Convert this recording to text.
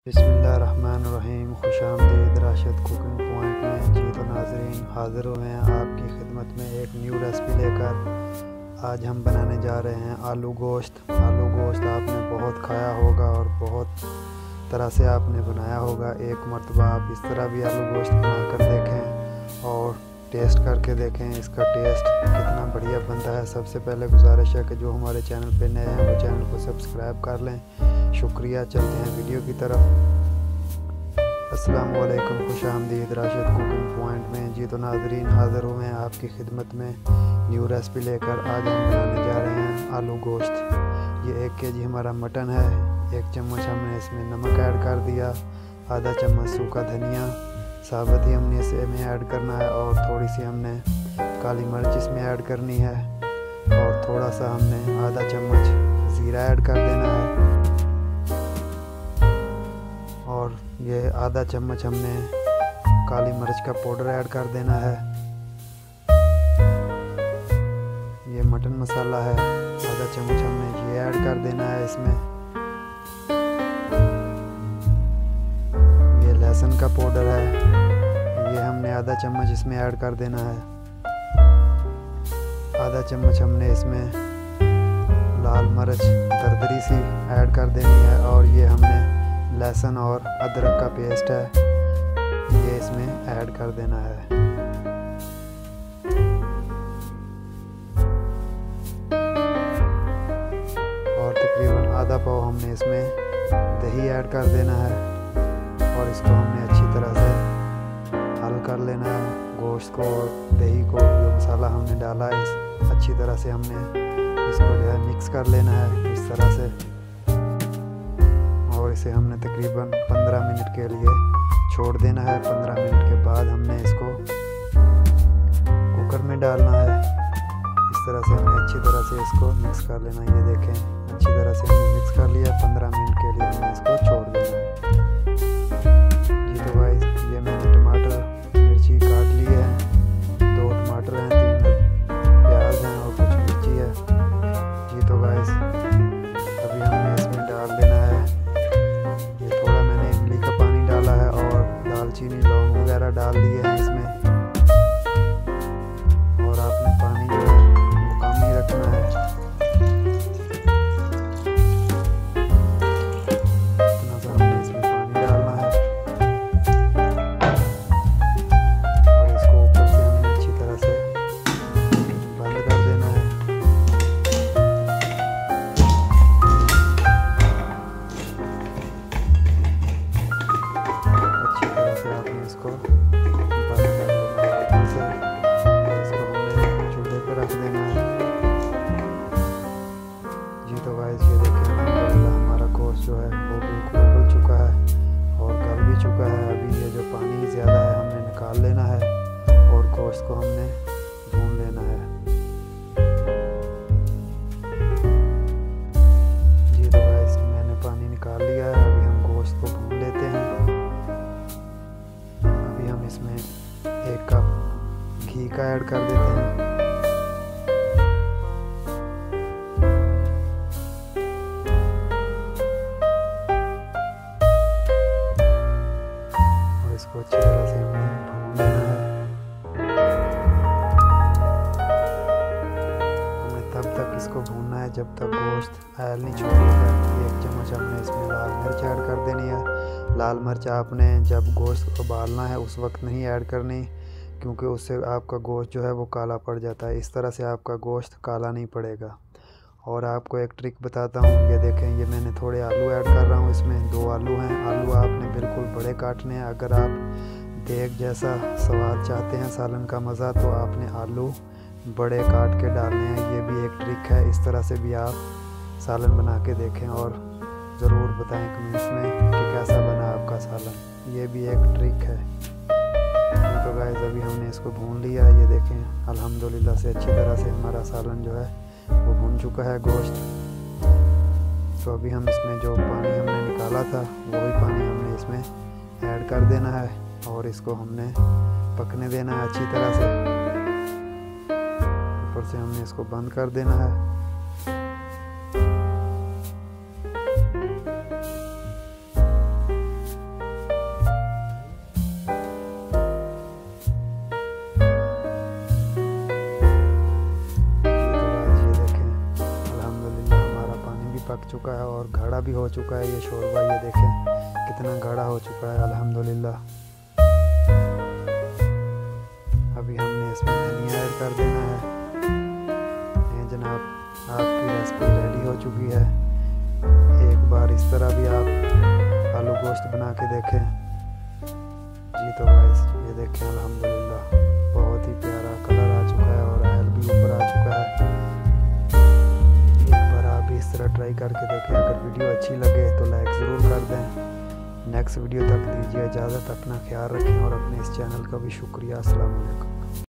बिस्मिल्लाहिर्रहमानिर्रहीम। खुशामदीद Rashid cooking point में। जी तो नाज़रीन, हाज़िर हुए हैं आपकी खिदमत में एक न्यू रेसिपी लेकर। आज हम बनाने जा रहे हैं आलू गोश्त। आलू गोश्त आपने बहुत खाया होगा और बहुत तरह से आपने बनाया होगा। एक मरतबा आप इस तरह भी आलू गोश्त बना कर देखें और टेस्ट करके देखें इसका टेस्ट कितना बढ़िया बनता है। सबसे पहले गुजारिश है कि जो हमारे चैनल पे नए हैं वो चैनल को सब्सक्राइब कर लें। शुक्रिया। चलते हैं वीडियो की तरफ। अस्सलाम वालेकुम, खुशामदीद राशिद कुकिंग पॉइंट में। जी तो नाज़रीन, हाज़िर हुए हैं आपकी खिदमत में न्यू रेसिपी लेकर। आज हम बनाने जा रहे हैं आलू गोश्त। ये 1 केजी हमारा मटन है। 1 चम्मच हमने इसमें नमक ऐड कर दिया, आधा चम्मच सूखा धनिया साबुत ही हमने इसमें ऐड करना है, और थोड़ी सी हमने काली मिर्च इसमें ऐड करनी है, और थोड़ा सा हमने आधा चम्मच ज़ीरा ऐड कर देना है, और ये आधा चम्मच हमने काली मिर्च का पाउडर ऐड कर देना है। ये मटन मसाला है, आधा चम्मच हमने ये ऐड कर देना है इसमें। ये लहसुन का पाउडर है, ये हमने आधा चम्मच इसमें ऐड कर देना है। आधा चम्मच हमने इसमें लाल मिर्च दरदरी सी ऐड कर देनी है, और ये हमने लहसुन और अदरक का पेस्ट है, ये इसमें ऐड कर देना है। और तकरीबन आधा पाव हमने इसमें दही ऐड कर देना है, और इसको हमने अच्छी तरह से हल कर लेना है। गोश्त को और दही को, जो मसाला हमने डाला है, अच्छी तरह से हमने इसको जो है मिक्स कर लेना है इस तरह से। और इसे हमने तकरीबन 15 मिनट के लिए छोड़ देना है। 15 मिनट के बाद हमने इसको कुकर में डालना है। इस तरह से हमने अच्छी तरह से इसको मिक्स कर लेना है। ये देखें, अच्छी तरह से हमने मिक्स कर लिया। 15 मिनट के लिए हमने इसको छोड़ देना है। जी तो भाई, ये मैंने टमाटर मिर्ची काट लिए हैं। 2 टमाटर हैं, 3 प्याज हैं और कुछ मिर्ची है। जी तो गाइस, अभी हमने इसमें डाल देना है, ये थोड़ा मैंने इमली का पानी डाला है और दालचीनी लौंग वगैरह डाल दिए हैं इसमें। और आपने पानी जो है वो कम ही रखना है, इतना सा हमने इसमें पानी डालना है। और इसको ऊपर से हमने अच्छी तरह से बंद कर देना है। अच्छी तरह से आपने इसको बंद कर देना है ऊपर से। इसको हमने चूल्हे पर रख देना है। जी तो गाइस, ये देखिए, अल्हम्दुलिल्लाह हमारा गोश्त जो है वो बिल्कुल उबल चुका है और गल भी चुका है। अभी ये जो पानी ज़्यादा है हमने निकाल लेना है, और गोश्त को हमने भून लेना है। जी तो गाइस, मैंने पानी निकाल लिया है। अभी हम गोश्त को भून लेते हैं। अभी हम इसमें 1 कप घी का ऐड कर देते हैं। और इसको अच्छी तरह से हमने भून लेना है। हमें तब तक इसको भूनना है जब तक गोश्त आयल नहीं छोड़ेगा। 1 चम्मच हमने इसमें लाल मिर्च ऐड कर देनी है। लाल मिर्च आपने जब गोश्त उबालना है उस वक्त नहीं ऐड करनी, क्योंकि उससे आपका गोश्त जो है वो काला पड़ जाता है। इस तरह से आपका गोश्त काला नहीं पड़ेगा। और आपको एक ट्रिक बताता हूँ, ये देखें, ये मैंने थोड़े आलू ऐड कर रहा हूँ इसमें। 2 आलू हैं। आलू आपने बिल्कुल बड़े काटने हैं। अगर आप देग जैसा स्वाद चाहते हैं सालन का मज़ा, तो आपने आलू बड़े काट के डालने हैं। ये भी एक ट्रिक है। इस तरह से भी आप सालन बना के देखें और ज़रूर बताएं कमेंट्स में कि कैसा बना आपका सालन। ये भी एक ट्रिक है। तो गाइस, अभी हमने इसको भून लिया। ये देखें, अल्हम्दुलिल्लाह से अच्छी तरह से हमारा सालन जो है वो भून चुका है गोश्त। तो अभी हम इसमें जो पानी हमने निकाला था वही पानी हमने इसमें ऐड कर देना है, और इसको हमने पकने देना है अच्छी तरह से। ऊपर से हमने इसको बंद कर देना है। चुका है और गाढ़ा भी हो चुका है ये शोरबा। ये देखें कितना गाढ़ा हो चुका है अल्हम्दुलिल्लाह। अभी हमने इसमें धनिया ऐड कर देना है। जनाब, आपकी रेसिपी रेडी हो चुकी है। एक बार इस तरह भी आप आलू गोश्त बना के देखें जी। तो गाइस ये देखें अल्हम्दुलिल्लाह बहुत ही प्यारा कलर आ चुका है और ऑयल भी ऊपर आ चुका है। एक बार आप भी इस तरह ट्राई करके देखें। अगर वीडियो अच्छी लगे तो लाइक ज़रूर कर दें। नेक्स्ट वीडियो तक दीजिए इजाज़त। अपना ख्याल रखें और अपने इस चैनल का भी शुक्रिया। अस्सलाम वालेकुम।